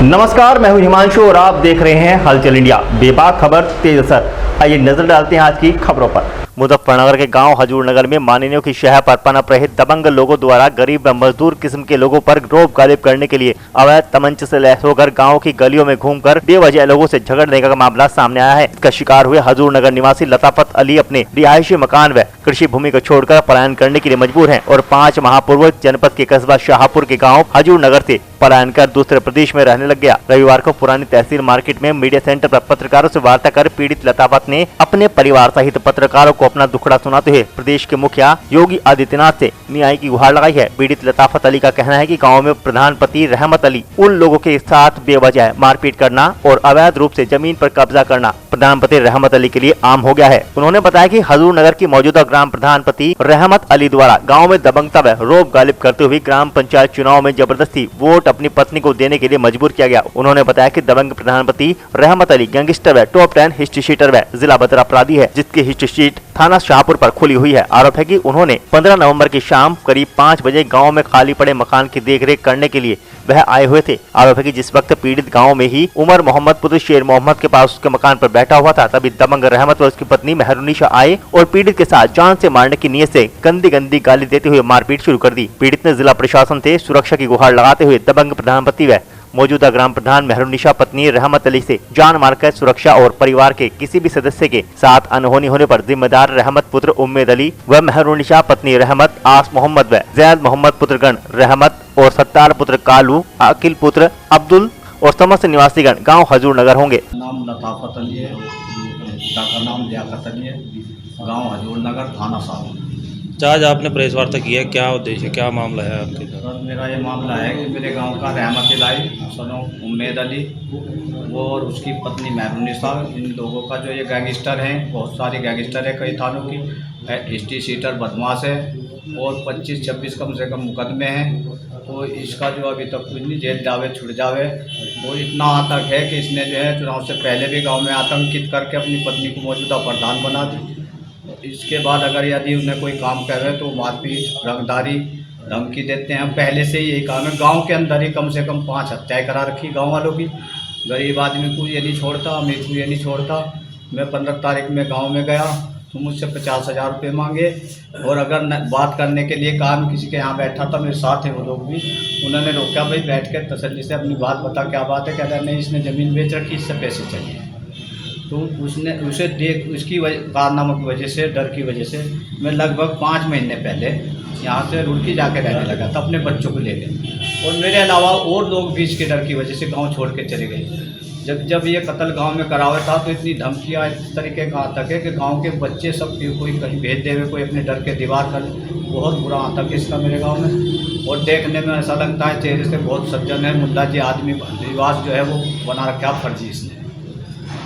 नमस्कार, मैं हूं हिमांशु और आप देख रहे हैं हलचल इंडिया। बेबाक खबर, तेज असर। आइए नजर डालते हैं आज की खबरों पर। मुजफ्फरनगर के गांव हजूर नगर में माननीयों की शह पर पनप रहे दबंग लोगों द्वारा गरीब व मजदूर किस्म के लोगों पर रौब गालिब करने के लिए अवैध तमंच से लैस होकर गांव की गलियों में घूमकर बेवजह लोगों से झगड़ने का मामला सामने आया है। इसका शिकार हुए हजूर नगर निवासी लताफत अली अपने रिहायशी मकान व कृषि भूमि को छोड़कर पलायन करने के लिए मजबूर हैं और 5 माह पूर्व जनपद के कस्बा शाहपुर के गाँव हजूर नगर से पलायन कर दूसरे प्रदेश में रहने लग गया। रविवार को पुरानी तहसील मार्केट में मीडिया सेंटर पर पत्रकारों से वार्ता कर पीड़ित लताफत ने अपने परिवार सहित पत्रकारों को अपना दुखड़ा सुनाते हुए प्रदेश के मुखिया योगी आदित्यनाथ से न्याय की गुहार लगाई है। पीड़ित लताफत अली का कहना है कि गांव में प्रधानपति रहमत अली उन लोगों के साथ बेवजह मारपीट करना और अवैध रूप से जमीन पर कब्जा करना प्रधानपति रहमत अली के लिए आम हो गया है। उन्होंने बताया कि हजूर नगर की मौजूदा ग्राम प्रधानपति रहमत अली द्वारा गाँव में दबंगता व रौब गालिब करते हुए ग्राम पंचायत चुनाव में जबरदस्ती वोट अपनी पत्नी को देने के लिए मजबूर किया गया। उन्होंने बताया कि दबंग प्रधानपति रहमत अली गैंगस्टर व टॉप 10 हिस्ट्री शीटर व जिला बदर अपराधी है, जिसकी हिस्ट्री शीट थाना शाहपुर पर खुली हुई है। आरोप है कि उन्होंने 15 नवंबर की शाम करीब 5 बजे गांव में खाली पड़े मकान की देखरेख करने के लिए वह आए हुए थे। आरोप है कि जिस वक्त पीड़ित गांव में ही उमर मोहम्मद पुत्र शेर मोहम्मद के पास उसके मकान पर बैठा हुआ था, तभी दबंग रहमत व उसकी पत्नी मेहरुनिशा आए और पीड़ित के साथ जान से मारने की नीयत से गंदी गाली देते हुए मारपीट शुरू कर दी। पीड़ित ने जिला प्रशासन से सुरक्षा की गुहार लगाते हुए दबंग प्रधानपति व मौजूदा ग्राम प्रधान मेहरुनिशा पत्नी रहमत अली से जान मारकर सुरक्षा और परिवार के किसी भी सदस्य के साथ अनहोनी होने पर जिम्मेदार रहमत पुत्र उम्मेद अली व मेहरुनिशा पत्नी रहमत, आस मोहम्मद व जैद मोहम्मद पुत्रगण रहमत और सत्तार पुत्र कालू, अकिल पुत्र अब्दुल और समस्त निवासीगण गाँव हजूर नगर होंगे। नाम लताफत अली है, पिता का नाम लियाकत अली है, गाँव हजूर नगर, थाना साहब। आज आपने प्रेस वार्ता की है, क्या उद्देश्य, क्या मामला है आपके घर? सर, मेरा ये मामला है कि मेरे गांव का रहमत अली, सनो उम्मेद अली, वो और उसकी पत्नी मेहरुनिशा, इन लोगों का जो ये गैंगस्टर हैं, बहुत सारी गैंगस्टर है, कई थानों की हिस्ट्री शीटर बदमाश है और 25-26 कम से कम मुकदमे हैं। तो इसका जो अभी तक कुछ नहीं, जेल जावे छुट जावे, वो इतना आतंक है कि इसने जो है चुनाव से पहले भी गाँव में आतंकित करके अपनी पत्नी को मौजूदा प्रधान बना दी। इसके बाद अगर यदि उन्हें कोई काम कर रहे तो मारपीट, रंगदारी, धमकी देते हैं। पहले से ही यही काम है, गांव के अंदर ही कम से कम 5 हत्याएं करा रखी गांव वालों की। गरीब आदमी को ये नहीं छोड़ता, अमीर को ये नहीं छोड़ता। मैं 15 तारीख में गांव में गया तो मुझसे 50,000 रुपये मांगे और अगर बात करने के लिए कहा, किसी के यहाँ बैठा था, मेरे साथ है वो लोग भी, उन्होंने रोका, भाई बैठ कर तसल्ली से अपनी बात बता, क्या बात है। कहता नहीं, इसने ज़मीन बेच रखी, इससे पैसे चाहिए। तो उसे देख उसकी कारनामों की वजह से, डर की वजह से मैं लगभग 5 महीने पहले यहाँ से रुड़की जाके रहने लगा था अपने बच्चों को लेकर, और मेरे अलावा और लोग भी इसके डर की वजह से गांव छोड़ के चले गए। जब ये कत्ल गांव में करा हुआ था तो इतनी धमकियाँ इस तरीके का आतंक है कि गांव के बच्चे सब कोई कहीं भेज दे हुए, कोई अपने डर के दीवार कर, बहुत बुरा आतंक है इसका मेरे गाँव में। और देखने में ऐसा लगता है चेहरे से बहुत सज्जन है, मुल्ला जी आदमी रिवाज जो है वो बना रखा फर्जी इसने।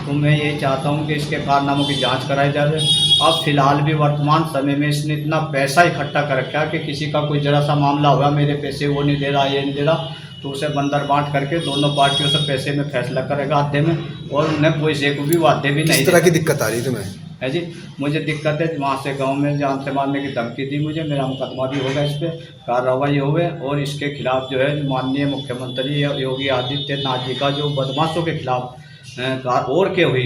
तो मैं यही चाहता हूँ कि इसके कारनामों की जांच कराई जाए। अब फिलहाल भी वर्तमान समय में इसने इतना पैसा इकट्ठा कर रखा है कि किसी का कोई जरा सा मामला हुआ, मेरे पैसे वो नहीं दे रहा, ये नहीं दे रहा, तो उसे बंदर बांट करके दोनों पार्टियों से पैसे में फैसला करेगा आधे में, और उन्हें पैसे को भी वादे भी नहीं। इस तरह की दिक्कत आ रही तुम्हें? है जी, मुझे दिक्कत है। वहाँ से गांव में जान से मारने की धमकी दी मुझे, मेरा मुकदमा भी होगा, इस पर कार्रवाई होवे और इसके खिलाफ जो है माननीय मुख्यमंत्री योगी आदित्यनाथ जी का जो बदमाशों के खिलाफ और के हुई,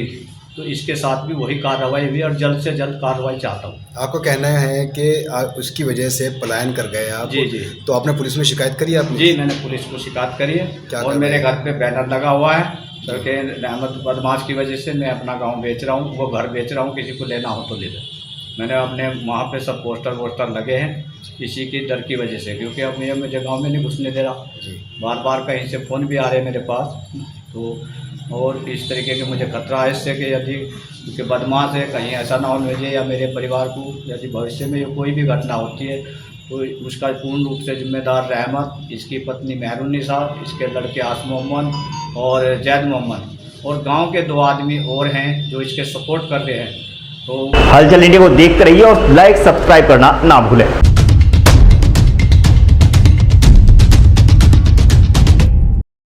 तो इसके साथ भी वही कार्रवाई हुई और जल्द से जल्द कार्रवाई चाहता हूँ। आपको कहना है कि उसकी वजह से पलायन कर गए आप? जी जी। तो आपने पुलिस में शिकायत करी आपने? जी, मैंने पुलिस को शिकायत करी है और मेरे घर पे बैनर लगा हुआ है सर के रहमत बदमाश की वजह से मैं अपना गाँव बेच रहा हूँ, वो घर बेच रहा हूँ, किसी को लेना हो तो ले ले। मैंने अपने वहाँ पे सब पोस्टर लगे हैं इसी की डर की वजह से, क्योंकि अब ये मुझे गाँव में नहीं घुसने दे रहा। बार बार कहीं से फ़ोन भी आ रहे हैं मेरे पास, तो और इस तरीके के मुझे खतरा है इससे कि यदि क्योंकि बदमाश है, कहीं ऐसा ना हो मुझे या मेरे परिवार को, यदि भविष्य में कोई भी घटना होती है तो उसका पूर्ण रूप से जिम्मेदार रहमत, इसकी पत्नी मेहरुनिशा, इसके लड़के आस मोहम्मद और जैद मोहम्मद और गांव के 2 आदमी और हैं जो इसके सपोर्ट कर रहे हैं। तो हलचल इंडिया को देखते रहिए और लाइक सब्सक्राइब करना ना भूलें।